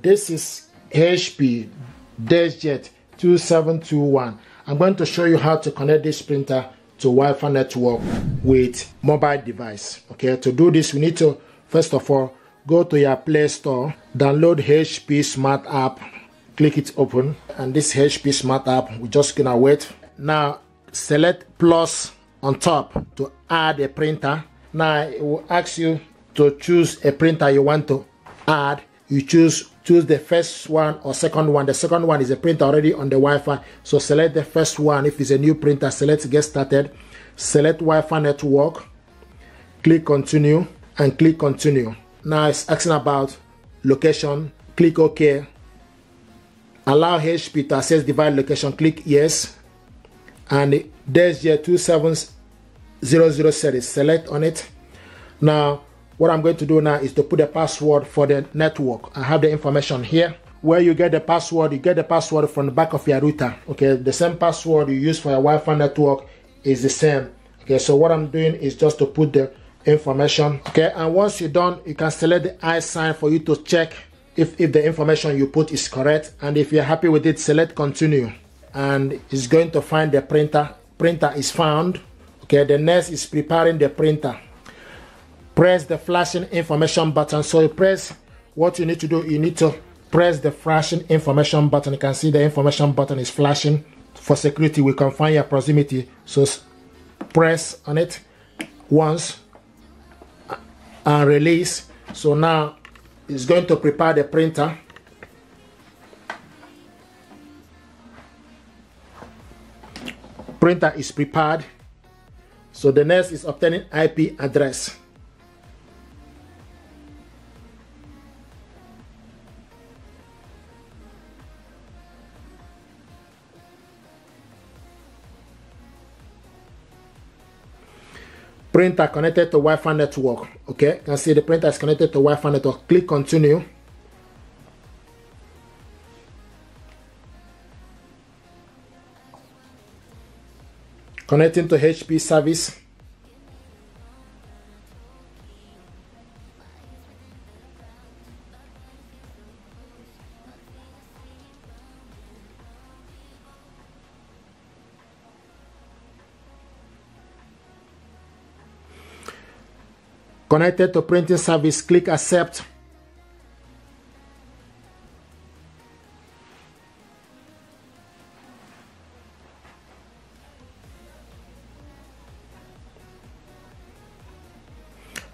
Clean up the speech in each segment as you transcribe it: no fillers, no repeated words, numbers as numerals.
This is HP Deskjet 2721. I'm going to show you how to connect this printer to Wi-Fi network with mobile device. Okay, to do this, we need to first of all go to your Play Store, download HP Smart App, click it open, and this HP Smart App, we're just gonna wait. Now select plus on top to add a printer. Now it will ask you to choose a printer you want to add. You choose the first one or second one. The second one is a printer already on the Wi-Fi, so select the first one. If it's a new printer, select get started, select Wi-Fi network, click continue, and click continue. Now it's asking about location, click OK. Allow HP to access device location, click yes, and there's your 2700 series, select on it. Now what I'm going to do now is to put the password for the network. I have the information here. Where you get the password, you get the password from the back of your router. Okay, the same password you use for your Wi-Fi network is the same. Okay, so what I'm doing is just to put the information. Okay, and once you're done, you can select the I sign for you to check if the information you put is correct. And if you're happy with it, select continue, and it's going to find the printer. Printer is found. Okay, the next is preparing the printer. Press the flashing information button. So you press, what you need to do, you need to press the flashing information button. You can see the information button is flashing. For security, we confine your proximity, so press on it once and release. So now it's going to prepare the printer. Printer is prepared. So the next is obtaining IP address. Printer connected to Wi-Fi network. Okay, you can see the printer is connected to Wi-Fi network. Click continue. Connecting to HP service. Connected to printing service, click accept.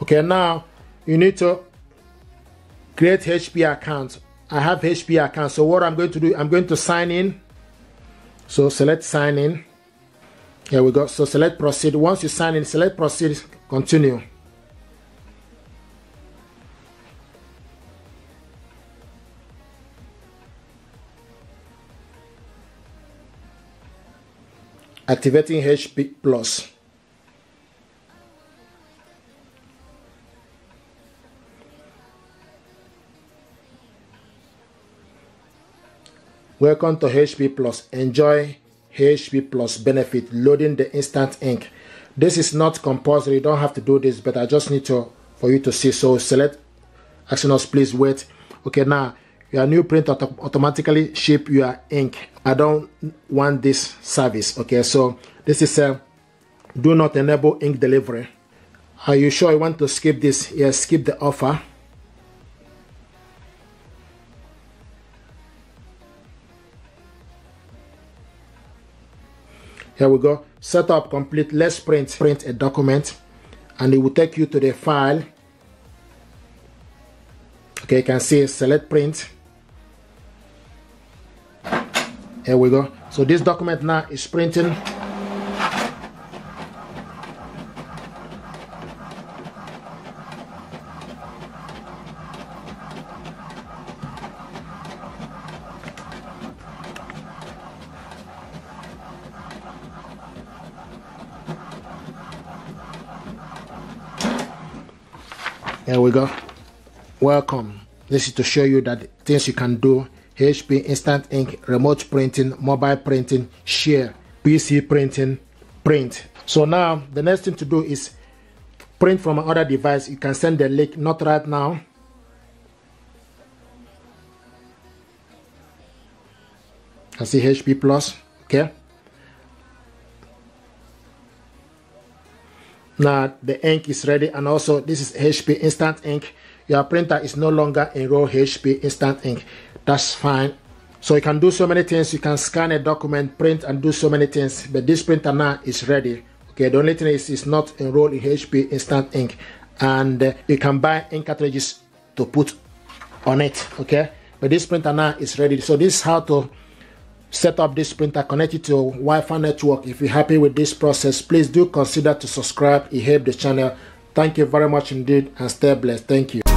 Okay, now you need to create HP account. I have HP account, so what I'm going to do, I'm going to sign in. So select sign in. Here we go. So select proceed. Once you sign in, select proceed, continue. Activating HP Plus. Welcome to HP Plus. Enjoy HP Plus benefit. Loading the instant ink. This is not compulsory. You don't have to do this, but I just need to for you to see. So select asking us please wait. Okay, now your new printer automatically ship your ink. I don't want this service. Okay, so this is a do not enable ink delivery. Are you sure you want to skip this? Yes, skip the offer. Here we go. Setup complete. Let's print a document, and it will take you to the file. Okay, you can see select print. Here we go. So this document now is printing. Here we go. Welcome. This is to show you that things you can do. HP instant ink, remote printing, mobile printing, share, PC printing, print. So now the next thing to do is print from another device. You can send the link, not right now. can see HP plus. Okay, now the ink is ready, and also this is HP instant ink. Your printer is no longer enroll HP instant ink. That's fine. So you can do so many things. You can scan a document, print, and do so many things. But this printer now is ready. Okay, the only thing is it's not enrolled in HP instant ink, and you can buy ink cartridges to put on it. Okay, but this printer now is ready. So this is how to set up this printer, connect it to Wi-Fi network. If you're happy with this process, please do consider to subscribe. It helps the channel. Thank you very much indeed, and stay blessed. Thank you.